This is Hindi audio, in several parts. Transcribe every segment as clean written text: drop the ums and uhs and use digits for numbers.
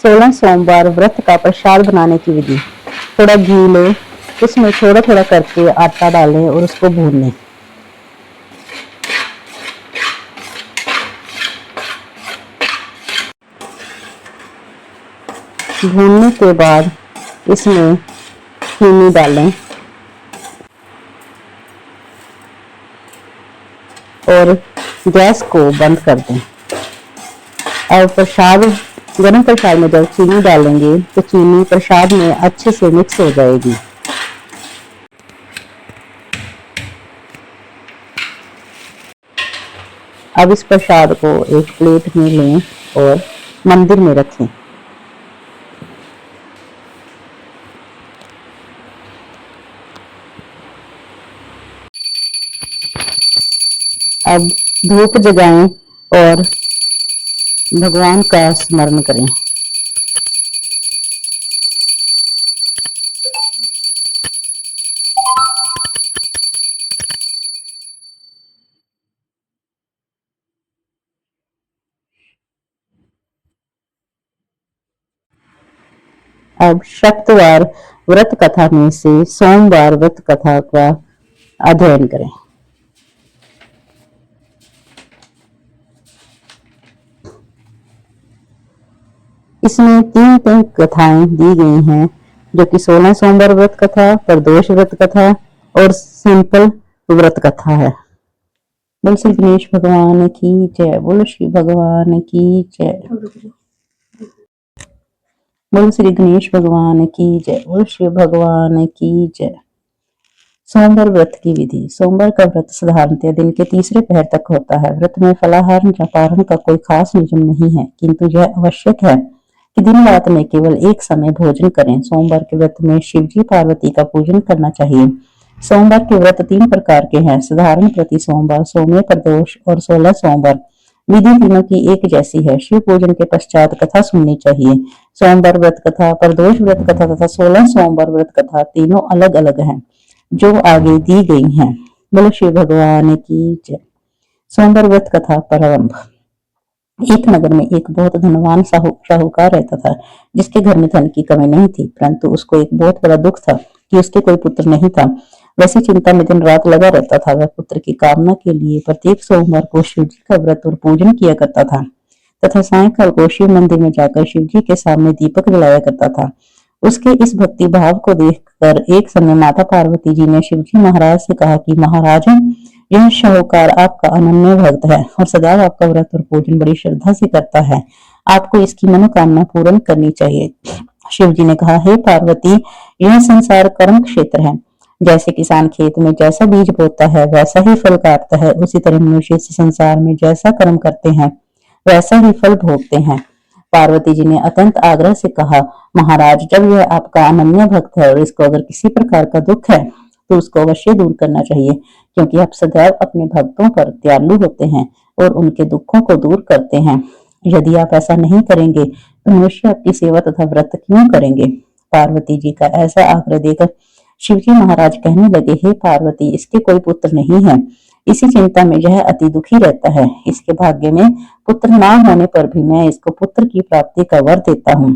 16 सोमवार व्रत का प्रसाद बनाने की विधि। थोड़ा घी लें, उसमें थोड़ा थोड़ा करके आटा डालें और उसको भून लें। भूनने के बाद इसमें चीनी डालें और गैस को बंद कर दें। और प्रसाद गरम प्रसाद में जब चीनी डालेंगे तो चीनी प्रसाद में अच्छे से मिक्स हो जाएगी। अब इस प्रसाद को एक प्लेट में लें और मंदिर में रखें। अब धूप जगाएं और भगवान का स्मरण करें। अब शक्तवार व्रत कथा में से सोमवार व्रत कथा का अध्ययन करें। इसमें तीन कथाएं दी गई हैं, जो कि 16 सोमवार व्रत कथा, प्रदोष व्रत कथा और सिंपल व्रत कथा है। बोल श्री गणेश भगवान की जय। बोल श्री भगवान की जय। बोल श्री गणेश भगवान की जय। बोल श्री भगवान की जय। सोमवार व्रत की विधि। सोमवार का व्रत साधारणतः दिन के तीसरे पहर तक होता है। व्रत में फलाहार या पारण का कोई खास नियम नहीं है, किंतु यह आवश्यक है कि दिन रात में केवल एक समय भोजन करें। सोमवार के व्रत में शिव जी पार्वती का पूजन करना चाहिए। सोमवार के व्रत 3 प्रकार के हैं: साधारण प्रति सोमवार, सौम्य, प्रदोष और 16 सोमवार। विधि तीनों की एक जैसी है। शिव पूजन के पश्चात कथा सुननी चाहिए। सोमवार व्रत कथा, प्रदोष व्रत कथा तथा 16 सोमवार व्रत कथा तीनों अलग अलग हैं, जो आगे दी गई हैं। बोलो शिव भगवान की जय। सोमवार व्रत कथा प्रारंभ। एक नगर में एक बहुत धनवान साहूकार रहता था, जिसके घर में धन की कमी नहीं थी, परंतु उसको एक बहुत बड़ा दुख था कि उसके कोई पुत्र नहीं था। वैसी चिंता में दिन रात लगा रहता था। वह पुत्र की कामना के लिए प्रत्येक सोमवार को शिव जी का व्रत और पूजन किया करता था तथा सायंकाल को शिव मंदिर में जाकर शिव जी के सामने दीपक जलाया करता था। उसके इस भक्ति भाव को देखकर एक समय माता पार्वती जी ने शिव जी महाराज से कहा कि महाराज, यह शाहूकार आपका अनन्य भक्त है और सदा आपका व्रत और पूजन बड़ी श्रद्धा से करता है। आपको इसकी मनोकामना पूर्ण करनी चाहिए। शिव जी ने कहा, हे पार्वती, यह संसार कर्म क्षेत्र है। जैसे किसान खेत में जैसा बीज बोता है वैसा ही फल काटता है, उसी तरह मनुष्य इस संसार में जैसा कर्म करते हैं वैसा ही फल भोगते हैं। पार्वती जी ने अत्यंत आग्रह से कहा, महाराज, जब यह आपका अनन्य भक्त है और इसको अगर किसी प्रकार का दुख है तो उसको अवश्य दूर करना चाहिए, क्योंकि आप सदैव अपने भक्तों पर दयालु होते हैं और उनके दुखों को दूर करते हैं। यदि आप ऐसा नहीं करेंगे तो मनुष्य आपकी सेवा तथा व्रत क्यों करेंगे? पार्वती जी का ऐसा आग्रह देकर शिवजी महाराज कहने लगे, हे पार्वती, इसके कोई पुत्र नहीं है। इसी चिंता में यह अति दुखी रहता है। इसके भाग्य में पुत्र ना होने पर भी मैं इसको पुत्र की प्राप्ति का वर देता हूँ,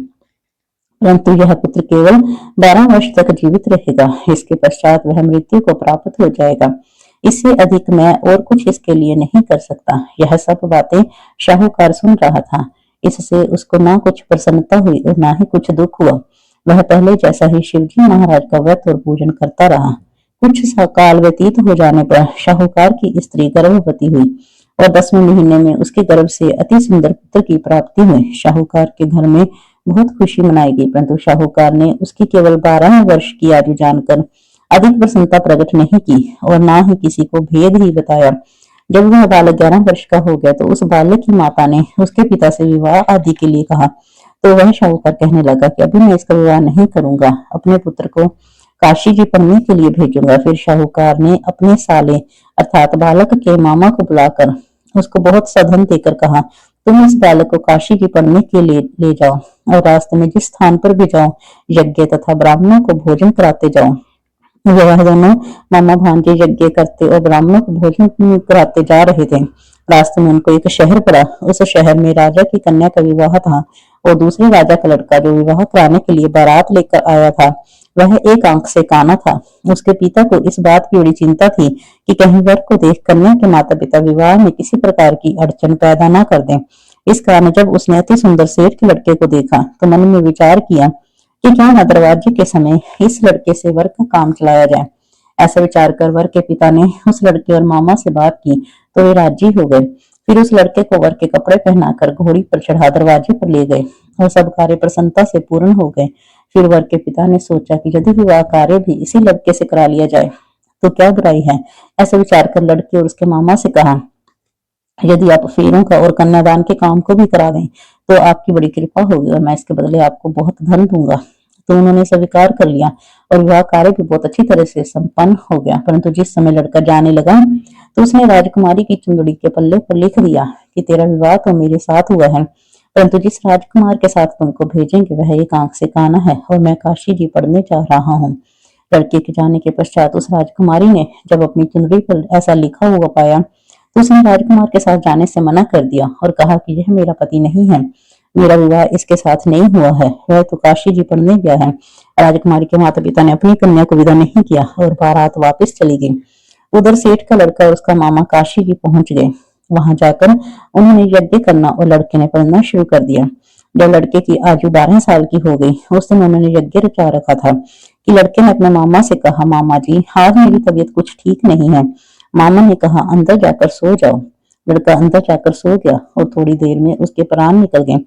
परंतु यह पुत्र केवल 12 वर्ष तक जीवित रहेगा। इसके पश्चात वह मृत्यु को प्राप्त हो जाएगा। इससे अधिक मैं और कुछ इसके लिए नहीं कर सकता। यह सब बातें शाहूकार सुन रहा था। इससे उसको ना कुछ प्रसन्नता हुई और ना ही कुछ दुख हुआ। वह पहले जैसा ही शिवजी महाराज का व्रत और पूजन करता रहा। कुछ काल व्यतीत हो जाने पर शाहूकार की स्त्री गर्भवती हुई और 10वें महीने में उसके गर्भ से अति सुंदर पुत्र की प्राप्ति हुई। शाहूकार के घर में बहुत खुशी मनाई गई, परंतु शाहूकार ने उसकी केवल 12 वर्ष की आयु जानकर अधिक प्रसन्नता प्रकट नहीं की और ना ही किसी को भेद ही बताया। जब वह बालक 11 वर्ष का हो गया तो उस बालक की माता ने उसके पिता से विवाह आदि के लिए कहा, तो वह शाहूकार कहने लगा कि अभी मैं इसका विवाह नहीं करूंगा, अपने पुत्र को काशी जी पढ़ने के लिए भेजूंगा। फिर शाहूकार ने अपने साले अर्थात बालक के मामा को बुलाकर उसको बहुत सा धन देकर कहा, तुम इस बालक को काशी जी पढ़ने के लिए ले जाओ और रास्ते में जिस स्थान पर भी जाओ यज्ञ तथा ब्राह्मणों को भोजन कराते जाओ। वह दोनों मामा भांजे यज्ञ करते और ब्राह्मणों को भोजन कराते जा रहे थे। रास्ते में उनको एक शहर पड़ा। उस शहर में राजा की कन्या का विवाह था और दूसरे राजा का लड़का जो विवाह कराने के लिए बारात लेकर आया था वह एक आंख से काना था। उसके पिता को इस बात की बड़ी चिंता थी कि कहीं वर को देख कन्या के माता पिता विवाह में किसी प्रकार की अड़चन पैदा न कर दें। इस कारण जब उसने अति सुंदर सेठ के लड़के को देखा तो मन में विचार किया कि क्यों न दरवाजे के समय इस लड़के से वर का काम चलाया जाए। ऐसा विचार कर वर के पिता ने उस लड़के और मामा से बात की तो वे राजी हो गए। फिर उस लड़के को वर के कपड़े पहनाकर घोड़ी पर चढ़ा दरवाजे पर ले गए और सब कार्य प्रसन्नता से पूर्ण हो गए। फिर वर के पिता ने सोचा कि यदि विवाह कार्य भी इसी लड़के से करा लिया जाए तो क्या बुराई है। ऐसा विचार कर लड़के और उसके मामा से कहा, यदि आप फेरों का और कन्यादान के काम को भी करा दें तो आपकी बड़ी कृपा होगी और मैं इसके बदले आपको बहुत धन दूंगा। तो उन्होंने स्वीकार कर लिया और विवाह कार्य भी बहुत अच्छी तरह से संपन्न हो गया। परंतु जिस समय लड़का जाने लगा तो उसने राजकुमारी की चुंदड़ी के पल्ले पर लिख दिया कि तेरा विवाह तो मेरे साथ हुआ है, परंतु जिस राजकुमार के साथ तुमको भेजेंगे वह एक आंख से काना है और मैं काशी जी पढ़ने जा रहा हूँ। लड़के के जाने के पश्चात उस राजकुमारी ने जब अपनी चुंदड़ी पर ऐसा लिखा हुआ पाया तो उसने राजकुमार के साथ जाने से मना कर दिया और कहा कि यह मेरा पति नहीं है, मेरा विवाह इसके साथ नहीं हुआ है, वह तो काशी जी पढ़ने गया है। राजकुमारी के माता पिता ने अपनी कन्या को विदा नहीं किया और बारात वापस चली गई। उधर सेठ का लड़का और उसका मामा काशी जी पहुंच गए। वहां जाकर उन्होंने यज्ञ करना और लड़के ने पढ़ना शुरू कर दिया। जब लड़के की आयु 12 साल की हो गई उस दिन उन्होंने यज्ञ रचा रखा था कि लड़के ने अपने मामा से कहा, मामा जी आज मेरी तबीयत कुछ ठीक नहीं है। मामा ने कहा, अंदर जाकर सो जाओ। लड़का अंदर जाकर सो गया और थोड़ी देर में उसके प्राण निकल गए।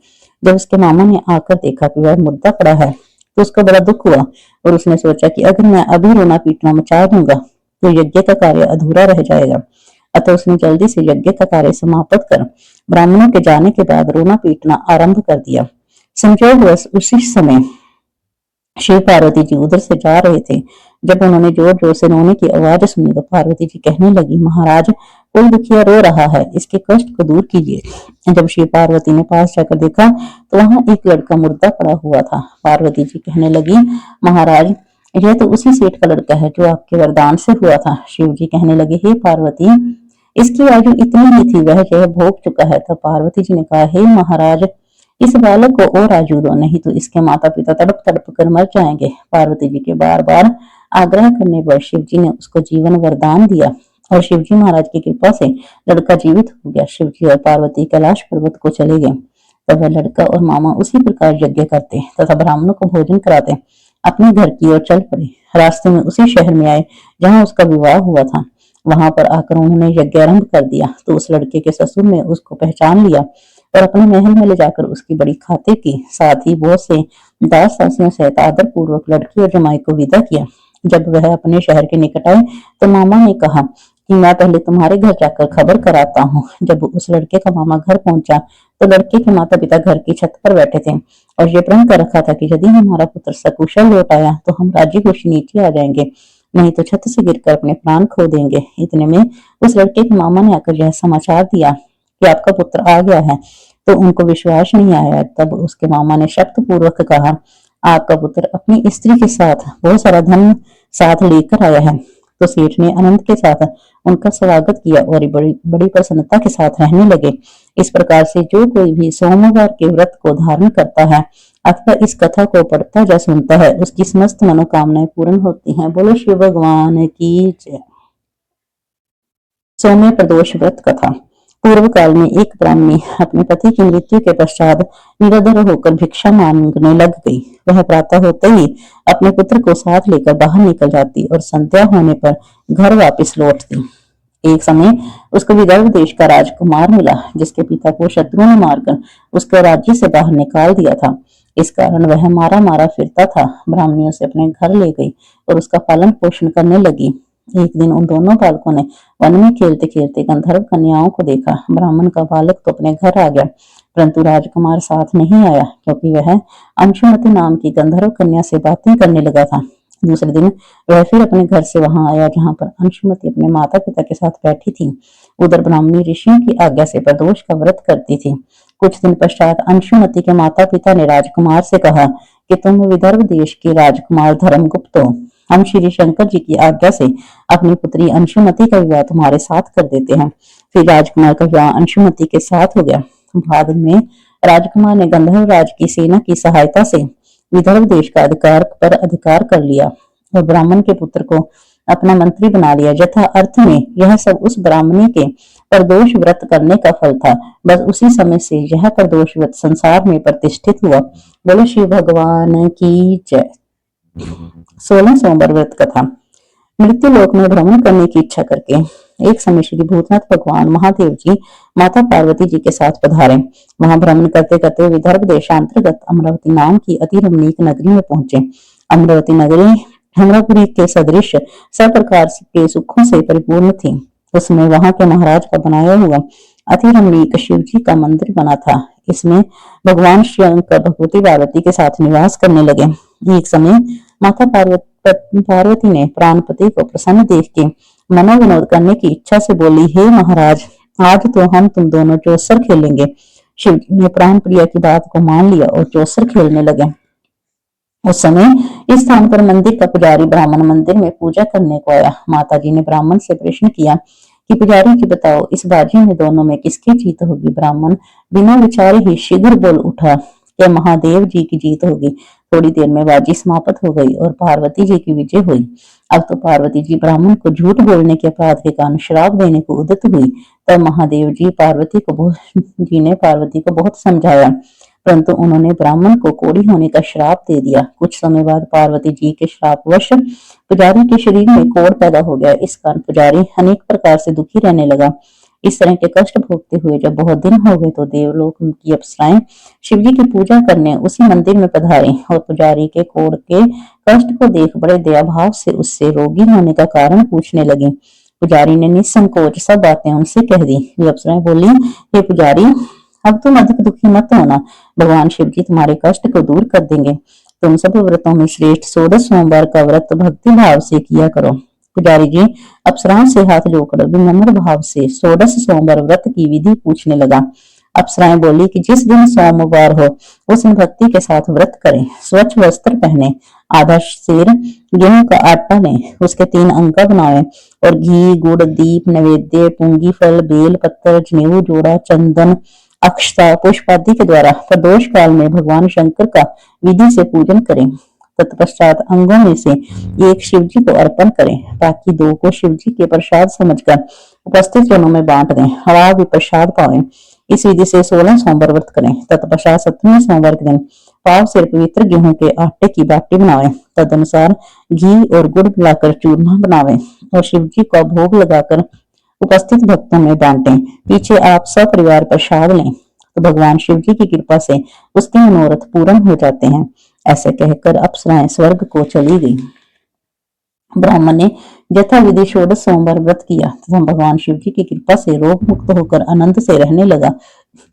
जब उसके मामा ने आकर देखा कि वह मुद्दा पड़ा है तो उसको बड़ा दुख हुआ और उसने सोचा कि अगर मैं अभी रोना पीटना मचा दूंगा तो यज्ञ का कार्य अधूरा रह जाएगा। अतः उसने जल्दी से यज्ञ का कार्य समाप्त कर ब्राह्मणों के जाने के बाद रोना पीटना आरंभ कर दिया। संयोगवश उसी समय शिव पार्वती जी उधर से जा रहे थे। जब उन्होंने जोर जोर से रोने की आवाज सुनी तो पार्वती जी कहने लगी, महाराज कोई दुखिया रो रहा है, इसके कष्ट को दूर कीजिए। जब शिव पार्वती ने पास जाकर देखा तो वहां एक लड़का मुर्दा पड़ा हुआ था। पार्वती जी कहने लगी, महाराज यह तो उसी सेठ का लड़का है जो आपके वरदान से हुआ था। शिव जी कहने लगे, हे पार्वती इसकी आयु इतनी ही थी, वह यह भोग चुका है। तब पार्वती जी ने कहा, हे महाराज इस बालक को और आयु दो, नहीं तो इसके माता पिता तड़प तड़प कर मर जाएंगे। पार्वती जी के बार बार आग्रह करने पर शिव जी ने उसको जीवन वरदान दिया और शिव जी महाराज की कृपा से लड़का जीवित हो गया। शिव जी और पार्वती कैलाश पर्वत को चले गए। तब वह लड़का और मामा उसी प्रकार यज्ञ करते तथा ब्राह्मणों को भोजन कराते अपने घर की ओर चल पड़े। रास्ते में उसी शहर में आए जहाँ उसका विवाह हुआ था। वहां पर आकर उन्होंने यज्ञ आरंभ कर दिया तो उस लड़के के ससुर ने उसको पहचान लिया और अपने महल में ले जाकर उसकी बड़ी खातिर की। साथ ही बहुत से दास दासियों सहित आदर पूर्वक लड़की और जमाई को विदा किया। जब वह अपने शहर के निकट आए तो मामा ने कहा कि मैं पहले तुम्हारे घर जाकर खबर कराता हूँ। जब उस लड़के का मामा घर पहुंचा तो लड़के के माता पिता घर की छत पर बैठे थे और ये प्रण कर रखा था कि यदि हमारा पुत्र सकुशल लौट आया तो हम राज्य खुशी नीचे आ जाएंगे, नहीं तो छत से गिरकर अपने प्राण खो देंगे। इतने में उस लड़के के मामा ने आकर यह समाचार दिया कि आपका पुत्र आ गया है तो उनको विश्वास नहीं आया। तब उसके मामा ने शक्त पूर्वक कहा, आपका पुत्र अपनी स्त्री के साथ बहुत सारा धन साथ लेकर आया है। तो सेठ ने आनंद के साथ उनका स्वागत किया और बड़ी बड़ी प्रसन्नता के साथ रहने लगे। इस प्रकार से जो कोई भी सोमवार के व्रत को धारण करता है अथवा इस कथा को पढ़ता या सुनता है उसकी समस्त मनोकामनाएं पूर्ण होती हैं। बोलो शिव भगवान की जय। सौम्य प्रदोष व्रत कथा। पूर्व काल में एक ब्राह्मणी अपने पति की मृत्यु के पश्चात निराधार होकर भिक्षा मांगने लग गई। वह प्रातः होते ही अपने पुत्र को साथ लेकर बाहर निकल जाती और संध्या होने पर घर वापस लौटती। एक समय उसको विदर्भ देश का राजकुमार मिला जिसके पिता को शत्रुओं ने मारकर उसके राज्य से बाहर निकाल दिया था। इस कारण वह मारा मारा फिरता था। ब्राह्मणी उसे अपने घर ले गई और उसका पालन पोषण करने लगी। एक दिन उन दोनों बालकों ने वन में खेलते खेलते गंधर्व कन्याओं को देखा। ब्राह्मण का बालक तो अपने घर आ गया परंतु राजकुमार साथ नहीं आया क्योंकि वह अंशुमति नाम की गंधर्व कन्या से बातें करने लगा था। दूसरे दिन वह फिर अपने घर से वहां आया जहां पर अंशुमति अपने माता पिता के साथ बैठी थी। उधर ब्राह्मणी ऋषियों की आज्ञा से प्रदोष का व्रत करती थी। कुछ दिन पश्चात अंशुमति के माता पिता ने राजकुमार से कहा कि तुम विदर्भ देश के राजकुमार धर्मगुप्त हो, हम श्री शंकर जी की आज्ञा से अपनी पुत्री अंशुमति का विवाह तुम्हारे साथ कर देते हैं। फिर राजकुमार का विवाह अंशुमति के साथ हो गया। बाद में राजकुमार ने गंधर्व राज की सेना की सहायता से विदर्भ देश का अधिकार कर लिया और ब्राह्मण के पुत्र को अपना मंत्री बना लिया। यथा अर्थ में यह सब उस ब्राह्मणी के प्रदोष व्रत करने का फल था। बस उसी समय से यह प्रदोष व्रत संसार में प्रतिष्ठित हुआ। बोलो शिव भगवान की जय। 16 सोमवार व्रत कथा। मृत्यु लोक में भ्रमण करने की इच्छा करके एक समय श्री भूतनाथ भगवान महादेव जी माता पार्वती जी के साथ पधारे। वहां भ्रमण करते करते विदर्भ देशांतर्गत अमरावती नाम की अति रमणीक नगरी में पहुंचे। अमरावती नगरी हेमरापुरी के सदृश सब प्रकार के सुखों से परिपूर्ण थी। उसमें वहां के महाराज का बनाया हुआ अति रमणीक शिव जी का मंदिर बना था। इसमें भगवान शंकर भगवती पार्वती के साथ निवास करने लगे। एक समय माता पार्वती ने प्राणपति को प्रसन्न देख के मनोविनोद करने की इच्छा से बोली, हे महाराज, आज तो हम तुम दोनों चौसर खेलेंगे। शिव जी ने प्राण प्रिया की बात को मान लिया और चौसर खेलने लगे। उस समय इस स्थान पर मंदिर का पुजारी ब्राह्मण मंदिर में पूजा करने को आया। माता जी ने ब्राह्मण से प्रश्न किया कि पुजारी जी बताओ, इस बाजी में दोनों में किसकी जीत होगी। ब्राह्मण बिना विचारे ही शीघ्र बोल उठा, क्या महादेव जी की जीत होगी। थोड़ी देर में बाजी समाप्त हो गई और पार्वती जी की विजय हुई। अब तो पार्वती जी ब्राह्मण को झूठ बोलने के अपराध के कारण श्राप देने को उद्यत हुई। तब महादेव जी ने पार्वती को बहुत समझाया, परंतु उन्होंने ब्राह्मण को कोढ़ी होने का श्राप दे दिया। कुछ समय बाद पार्वती जी के श्रापवश पुजारी के शरीर में कोढ़ पैदा हो गया। इस कारण पुजारी अनेक प्रकार से दुखी रहने लगा। इस तरह के कष्ट भोगते हुए जब बहुत दिन हो गए तो देवलोक की अप्सराएं शिव जी की पूजा करने उसी मंदिर में पधारी और पुजारी के कोढ़ के कष्ट को देख बड़े दया भाव से उससे रोगी होने का कारण पूछने लगी। पुजारी ने निसंकोच सब बातें उनसे कह दी। वे अप्सराएं बोली, हे पुजारी, अब तुम अधिक दुखी मत होना, भगवान शिव जी तुम्हारे कष्ट को दूर कर देंगे। तुम सब व्रतों में श्रेष्ठ 16 सोमवार का व्रत भक्ति भाव से किया करो। पुजारी जी अप्सराओं से हाथ जोड़कर विनम्र भाव से 16 सोमवार व्रत की विधि पूछने लगा। अप्सराएं बोली कि जिस दिन सोमवार हो उस दिन भक्ति के साथ व्रत करें, स्वच्छ वस्त्र पहने, आधा सेर गेहूं का आटा लें, उसके 3 अंका बनाएं और घी, गुड़, दीप, नैवेद्य, पुंगी फल, बेल पत्तर, जनेऊ जोड़ा, चंदन, अक्षता, पुष्प आदि के द्वारा प्रदोष काल में भगवान शंकर का विधि से पूजन करें। तत्पश्चात अंगों में से एक शिव जी को अर्पण करें, बाकी 2 को शिव जी के प्रसाद समझकर उपस्थित जनों में बांट दें। हवा भी प्रसाद पाएं। इस विधि से 16 सोमवार व्रत करें। तत्पश्चात 17वें सोमवार के दिन पाव से पवित्र गेहूं के आटे की बाटी बनावें। तदनुसार घी और गुड़ मिलाकर चूरमा बनावें और शिव जी का भोग लगाकर उपस्थित भक्तों में बांटें। पीछे आप सपरिवार प्रसाद लें तो भगवान शिव जी की कृपा से उसके मनोरथ पूर्ण हो जाते हैं। ऐसे कहकर अप्सराएं स्वर्ग को चली गई। ब्राह्मण ने यथा विधि 16 सोमवार व्रत किया तथा भगवान शिव जी की कृपा से रोग मुक्त होकर आनंद से रहने लगा।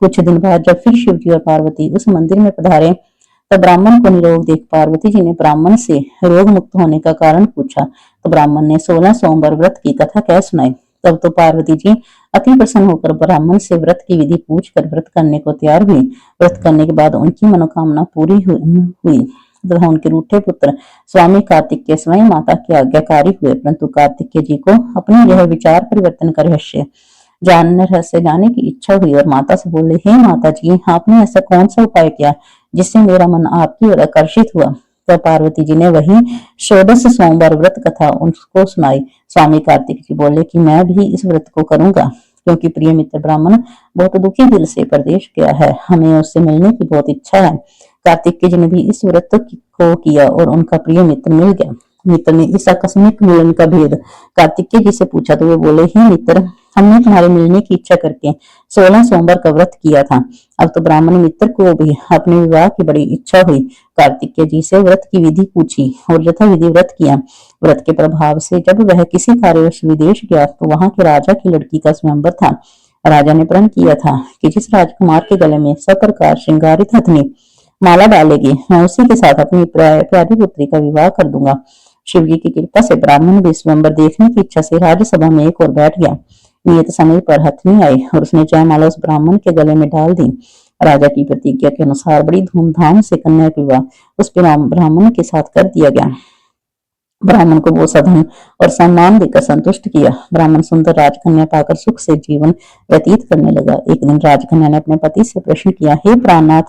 कुछ दिन बाद जब फिर शिव जी और पार्वती उस मंदिर में पधारे तब ब्राह्मण को निरोग देख पार्वती जी ने ब्राह्मण से रोग मुक्त होने का कारण पूछा तो ब्राह्मण ने 16 सोमवार व्रत की कथा कह सुनाई। तब तो पार्वती जी अति प्रसन्न होकर ब्राह्मण से व्रत की विधि पूछ कर व्रत करने को तैयार हुई। व्रत करने के बाद उनकी मनोकामना पूरी हुई तथा उनके रूठे पुत्र स्वामी कार्तिकेय स्वयं माता के आज्ञाकारी हुए, परंतु कार्तिकेय जी को अपने यह विचार परिवर्तन का रहस्य जाने की इच्छा हुई और माता से बोले, हे माता जी, आपने ऐसा कौन सा उपाय किया जिससे मेरा मन आपकी ओर आकर्षित हुआ। तो पार्वती जी ने वही 16 सोमवार व्रत कथा उनको सुनाई। स्वामी कार्तिक जी बोले कि मैं भी इस व्रत को करूंगा, क्योंकि प्रिय मित्र ब्राह्मण बहुत दुखी दिल से प्रदेश गया है, हमें उससे मिलने की बहुत इच्छा है। कार्तिक जी ने भी इस व्रत को किया और उनका प्रिय मित्र मिल गया। मित्र ने इस आकस्मिक मिलन का भेद कार्तिकेय जी से पूछा तो वे बोले, ही मित्र, हमने तुम्हारे मिलने की इच्छा करके 16 सोमवार का व्रत किया था। अब तो ब्राह्मण मित्र को भी अपने विवाह की बड़ी इच्छा हुई। कार्तिकेय जी से व्रत की विधि पूछी और यथा विधि व्रत किया। व्रत के प्रभाव से जब वह किसी कार्यवश विदेश गया तो वहां के राजा की लड़की का स्वयंवर था। राजा ने प्रण किया था कि जिस राजकुमार के गले में सब प्रकार श्रृंगारित हथनी माला डालेगी मैं उसी के साथ अपनी प्यारी पुत्री का विवाह कर दूंगा। शिव जी की कृपा से ब्राह्मण भी स्वयंवर देखने की इच्छा से राज्यसभा में एक और बैठ गया। नियत समय पर हथनी आई और उसने जयमाला उस ब्राह्मण के गले में डाल दी। राजा की प्रतिज्ञा के अनुसार बड़ी धूमधाम से कन्या विवाह उस ब्राह्मण के साथ कर दिया गया। ब्राह्मण को बहुत सा धन और सम्मान देकर संतुष्ट किया। ब्राह्मण सुंदर राजकन्या पाकर सुख से जीवन व्यतीत करने लगा। एक दिन राजकन्या ने अपने पति से प्रश्न किया, हे प्राणनाथ,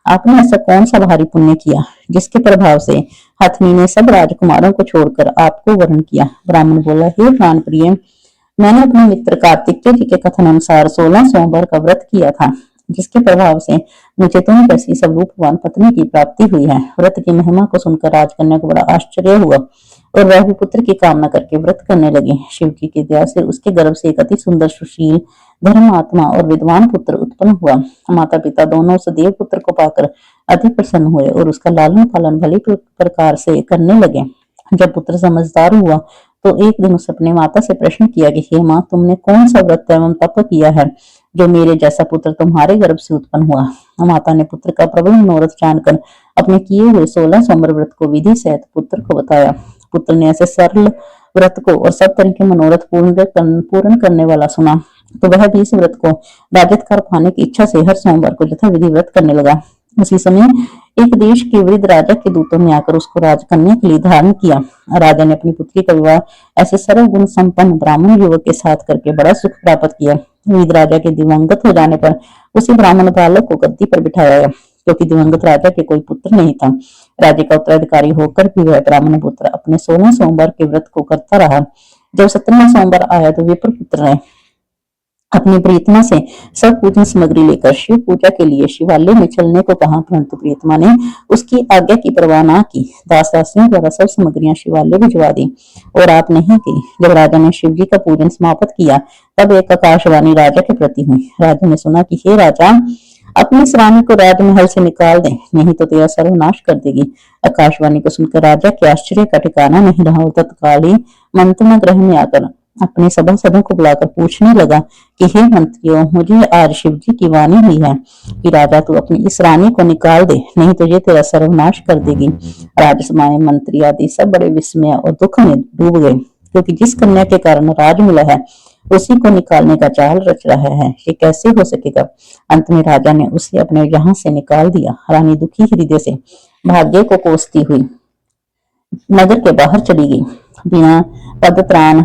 आपने ऐसा कौन सा भारी पुण्य किया जिसके प्रभाव से हथनी ने सब राजकुमारों को छोड़कर आपको वरण किया? ब्राह्मण बोला, हे प्राण प्रिय, मैंने अपने मित्र कार्तिकेय जी के कथन अनुसार 16 सोमवार का व्रत किया था, जिसके प्रभाव से मुझे तुम जैसी स्वरूपवान पत्नी की प्राप्ति हुई है। व्रत की महिमा को सुनकर राजकन्या को बड़ा आश्चर्य हुआ और वह भी पुत्र की कामना करके व्रत करने लगी। शिव जी की दया से उसके गर्भ से एक अति सुंदर, सुशील, धर्मात्मा और विद्वान पुत्र उत्पन्न हुआ। माता पिता दोनों उस देव पुत्र को पाकर अति प्रसन्न हुए और उसका लालन पालन भली प्रकार से करने लगे। जब पुत्र समझदार हुआ तो एक दिन उसने अपने माता से प्रश्न किया कि हे माँ, तुमने कौन सा व्रत एवं तप किया है जो मेरे जैसा पुत्र तुम्हारे गर्भ से उत्पन्न हुआ? माता ने पुत्र का प्रबल मनोरथ जानकर अपने किए हुए 16 सोमवार व्रत को विधि सहित पुत्र को बताया। पुत्र ने ऐसे सरल व्रत को और सब तरह के मनोरथ पूर्ण करने वाला सुना तो वह भी इस व्रत को राज्यत्कार पाने की इच्छा से हर सोमवार को यथा विधि व्रत करने लगा। उसी समय एक देश के वृद्ध राजा के दूतों ने आकर उसको राजकन्या के लिए धारण किया। राजा ने अपनी पुत्री का विवाह ऐसे सर्व गुण संपन्न ब्राह्मण युवक के साथ करके बड़ा सुख प्राप्त किया। वृद्ध राजा के दिवंगत हो जाने पर उसी ब्राह्मण बालक को गद्दी पर बिठाया गया, क्योंकि दिवंगत राजा के कोई पुत्र नहीं था। राज्य का उत्तराधिकारी होकर भी वह ब्राह्मण पुत्र अपने 16 सोमवार के व्रत को करता रहा। जब 17वां सोमवार आया तो विप्र पुत्र ने अपनी प्रीतमा से सब पूजन सामग्री लेकर शिव पूजा के लिए शिवालय में चलने को कहा, परंतु प्रीतमा ने उसकी आज्ञा की परवाह न की। दास दासियों द्वारा सब सामग्रियां शिवालय भिजवा दी और आप नहीं की। जब राजा ने शिव जी का पूजन समाप्त किया तब एक आकाशवाणी राजा के प्रति हुई। राजा ने सुना कि हे राजा, अपनी इस रानी को राजमहल से निकाल दे, नहीं तो तेरा सर्वनाश कर देगी। आकाशवाणी को सुनकर राजा के आश्चर्य का ठिकाना नहीं रहा और तत्काल ही मंत्रणा गृह में आकर अपने सभासदों को बुलाकर पूछने लगा कि हे मंत्रियों, मुझे आज शिव जी की वाणी हुई है कि राजा तू अपनी इस रानी को निकाल दे, नहीं तो ये तेरा सर्वनाश कर देगी। राजसमाय मंत्री आदि सब बड़े विस्मय और दुख में डूब गए, क्योंकि जिस कन्या के कारण राज मिला है उसी को निकालने का चाल रच रहा है, ये कैसे हो सकेगा? अंत में राजा ने उसे अपने यहाँ से निकाल दिया। रानी दुखी हृदय से भाग्य को कोसती हुई नगर के बाहर चली गई। बिना पदत्राण,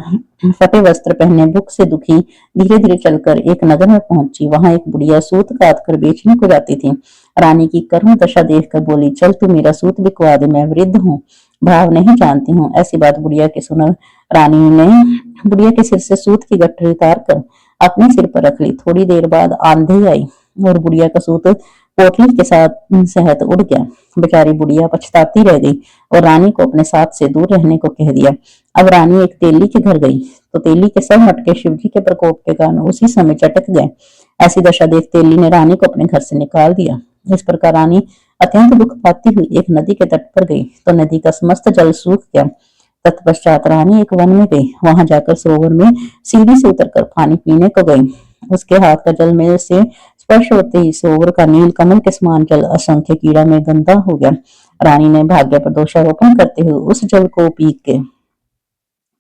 फटे वस्त्र पहने, भूख से दुखी धीरे धीरे चलकर एक नगर में पहुंची। वहां एक बुढ़िया सूत काट कर बेचने को जाती थी। रानी की कर्म दशा देखकर बोली, चल तू मेरा सूत बिकवा दे, मैं वृद्ध हूँ, भाव नहीं जानती हूँ। ऐसी बात बुढ़िया के सुन रानी ने बुढ़िया के सिर से सूत की गठरी उतार कर अपने सिर पर रख ली। थोड़ी देर बाद आंधी आई और बुढ़िया का सूत पोटली के साथ सहित उड़ गया। बेचारी बुढ़िया पछताती रह गई और रानी को अपने साथ से दूर रहने को कह दिया। अब रानी एक तेली के घर गई तो तेली के सब मटके शिव जी के प्रकोप के कारण उसी समय चटक गए। ऐसी दशा देख तेली ने रानी को अपने घर से निकाल दिया। इस प्रकार रानी अत्यंत दुख पाती हुई एक नदी के तट पर गई तो नदी का समस्त जल सूख गया। तत्पश्चात रानी एक वन में गई। वहां जाकर सरोवर में सीढ़ी से उतरकर पानी पीने को गई। उसके हाथ का जल में से स्पर्श होते ही सरोवर का नील कमल के समान जल असंख्य कीड़ा में गंदा हो गया। रानी ने भाग्य पर दोषारोपण करते हुए उस जल को पी के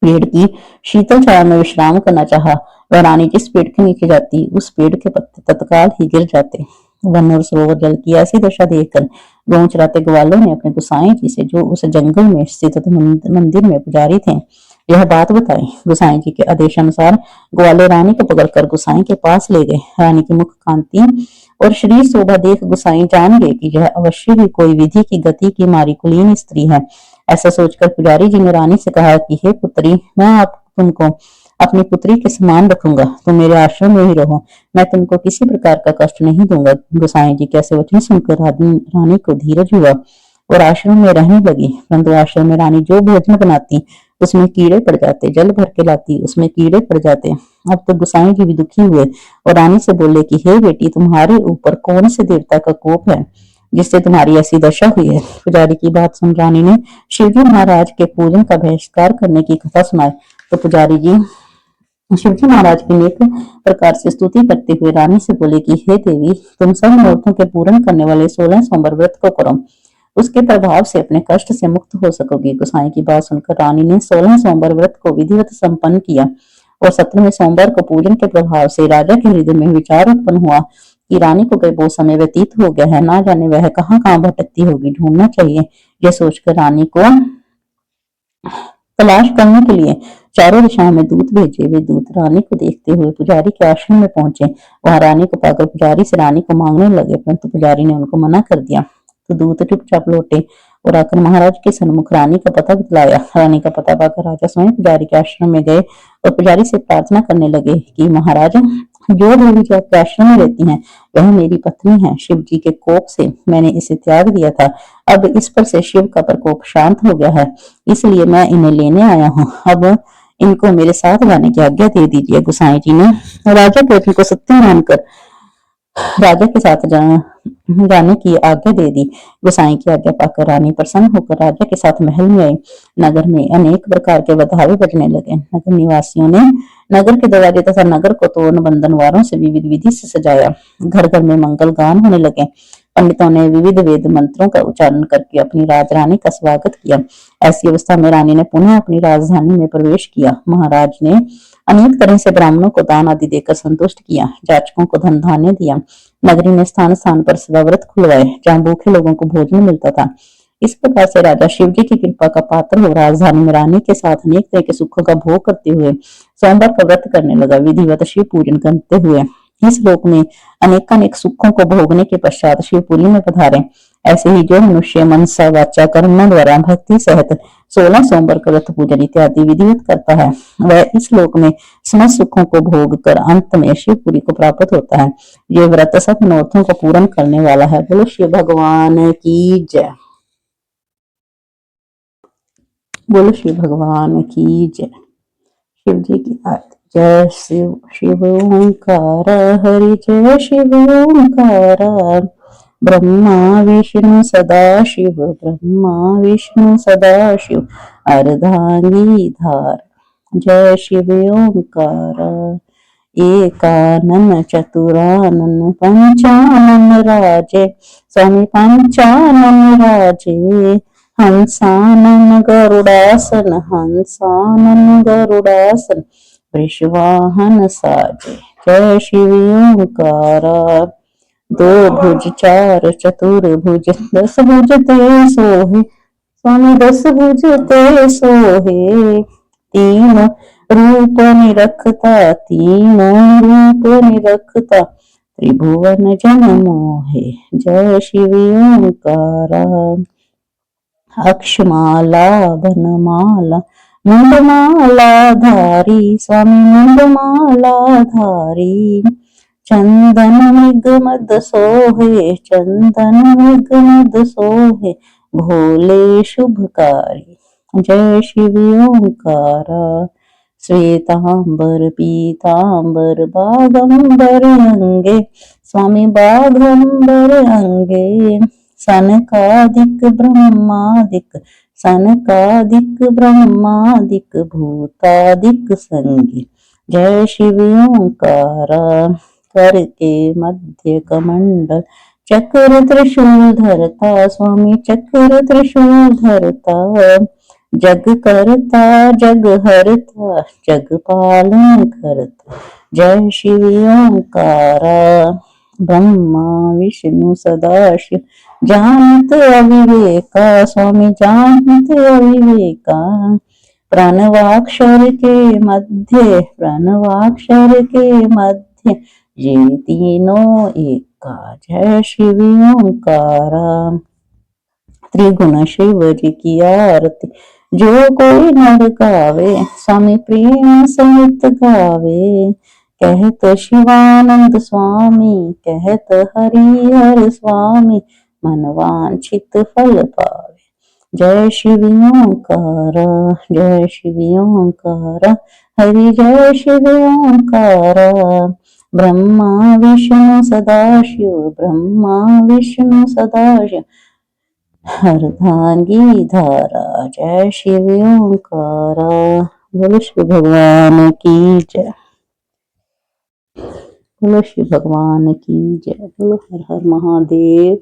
पेड़ की शीतल छाया में विश्राम करना चाहा। वह रानी जिस पेड़ के नीचे जाती उस पेड़ के पत्ते तत्काल ही गिर जाते। वन और सरोवर जल की ऐसी दशा देखकर गांव चराते ग्वालों ने अपने गुसाई जी से, जो उस जंगल में स्थित मंदिर में पुजारी थे, यह बात बताई। गुसाई जी के आदेश अनुसार ग्वाले रानी को पकड़कर गुसाई के पास ले गए। रानी की मुख कांति और शरीर शोभा देख गुसाई जान गए कि यह अवश्य ही कोई विधि की गति की मारी कुलीन स्त्री है। ऐसा सोचकर पुजारी जी ने रानी से कहा कि हे पुत्री, मैं आप तुमको अपनी पुत्री के समान रखूंगा, तुम मेरे आश्रम में ही रहो, मैं तुमको किसी प्रकार का कष्ट नहीं दूंगा। गुसाई जी के ऐसे वचन सुनकर रानी को धीरज हुआ और आश्रम में रहने लगी। परंतु आश्रम में रानी जो भोजन बनाती उसमें कीड़े पड़ जाते, जल भर के लाती उसमें कीड़े पड़ जाते। अब तो गुसाई जी भी दुखी हुए और रानी से बोले कि हे बेटी, तुम्हारे ऊपर कौन से देवता का कोप है जिससे तुम्हारी ऐसी दशा हुई है? पुजारी की बात सुन रानी ने शिवजी महाराज के पूजन का बहिष्कार करने की कथा सुनाई तो पुजारी जी शिवजी महाराज की नेक प्रकार से स्तुति करते हुए रानी से बोले कि हे देवी, तुम सब मनोरथों के पूर्ण करने वाले 16 सोमवार व्रत को करो, उसके प्रभाव से अपने कष्ट से मुक्त हो सकोगी। गोसाई की बात सुनकर रानी ने 16 सोमवार व्रत को विधिवत संपन्न किया और 17वें सोमवार को पूजन के प्रभाव से राजा के हृदय में विचार उत्पन्न हुआ कि रानी को गए बहुत समय व्यतीत हो गया है, ना जाने वह कहाँ कहाँ भटकती होगी, ढूंढना चाहिए। यह सोचकर रानी को तलाश करने के लिए चारों दिशाओं में दूत भेजे। वे दूत रानी को देखते हुए पुजारी के आश्रम में पहुंचे। वहां रानी को पाकर पुजारी से रानी को मांगने लगे, परंतु पुजारी ने उनको मना कर दिया। तो दूत चुपचाप लौटे और आकर महाराज के सन्मुख रानी का पता बतलाया। रानी का पता पाकर राजा स्वयं पुजारी के आश्रम में गए और पुजारी से प्रार्थना करने लगे कि महाराज, जो देवी जो आपके आश्रम में रहती हैं वह मेरी पत्नी है। शिव जी के कोप से मैंने इसे त्याग दिया था। अब इस पर से शिव का प्रकोप शांत हो गया है, इसलिए मैं इन्हें लेने आया हूँ। अब इनको मेरे साथ जाने की आज्ञा दे दीजिए। गुसाई जी ने राजा के वचन को सत्य मानकर राजा के साथ जाने की आज्ञा दे दी। गोसाई की आज्ञा पाकर रानी प्रसन्न होकर राजा के साथ महल में आई। नगर में अनेक प्रकार के बधावे बजने लगे। नगर निवासियों ने नगर के दरवाजे तथा नगर को तोरण बंधनवारों से विविध विधि से सजाया। घर घर में मंगल गान होने लगे। पंडितों ने विविध वेद मंत्रों का उच्चारण करके अपनी राजरानी का स्वागत किया। ऐसी अवस्था में रानी ने पुनः अपनी राजधानी में प्रवेश किया। महाराज ने अनेक तरह से ब्राह्मणों को दान आदि देकर संतुष्ट किया। जाचकों को धन धान्य दिया। नगरी में स्थान स्थान पर सदाव्रत खुलवाए, जहाँ भूखे लोगों को भोजन मिलता था। इस प्रकार से राजा शिव जी की कृपा का पात्र हो राजधानी में रानी के साथ अनेक तरह के सुखों का भोग करते हुए सोमवार का व्रत करने लगा। विधिवत शिव पूजन करते हुए इस लोक में अनेकानेक सुखों को भोगने के पश्चात शिवपुरी में पधारे। ऐसे ही जो मनुष्य मनसा वाचा कर्म द्वारा भक्ति सहित 16 सोमवार का व्रत पूजन इत्यादि विधिवत करता है, वह इस लोक में समस्त सुखों को भोग कर अंत में शिवपुरी को प्राप्त होता है। ये व्रत सब मनोरथों को पूर्ण करने वाला है। बोलो शिव भगवान की जय। बोलो शिव भगवान की जय। शिव जी की आरती। जय शिव शिव ओंकार हरि जय शिव ओंकार। ब्रह्मा विष्णु सदा शिव, ब्रह्मा विष्णु सदा शिव, अर्धांगी धार। जय शिव ओंकार। एकानन चतुरानन पंचानन राजे, स्वामी पंचानन राजे। हंसानन गरुडासन, हंसानन गरुडासन, वृषवाहन साजे। जय शिव ओंकार। दो भुज चार चतुर्भुज, 10 भुज ते सोहे, स्वामी 10 भुज ते सोहे। तीनों रूप निरखता, तीनों रूप निरखता, त्रिभुवन जन मोहे। जय शिव ओंकार। अक्षमाला वनमाला, मुंडमाला धारी, स्वामी मुंडमाला धारी। चंदन मृग सोहे, चंदन मृग सोहे, भोले शुभकारी। जय शिव ओंकार। श्वेतांबर पीतांबर बागंबर अंगे, स्वामी बागंबर अंगे। सनकादिक ब्रह्मादिक, सनकादिक ब्रह्मादिक, भूतादिक संगी। जय शिव ओंकार। कर के मध्य कमंडल, चक्र त्रिशूल धरता, स्वामी चक्र त्रिशूल धरता। जग करता जग हरता, जग पालन करता। जय शिव ओंकार। ब्रह्मा विष्णु सदाशिव, जानत अविवेका, स्वामी जानत अविवेका। प्रणवाक्षर के मध्य, प्रणवाक्षर के मध्य, ये तीनों एका। जय शिव ओंकार। त्रिगुण शिव जी की आरती, जो कोई नर गावे, स्वामी प्रेम सहित गावे। कहत शिवानंद स्वामी, कहत हरिहर स्वामी, मन वांछित फल पावे। जय शिव ओंकार, जय शिव ओंकार, हरि जय शिव ओंकार। ब्रह्मा विष्णु सदाशिव, ब्रह्मा विष्णु सदाशिव, अर्धांगी धारा। जय शिव ओंकार। बोलो शिव भगवान की जय। बोलो शिव भगवान की जय। बोलो हर हर महादेव।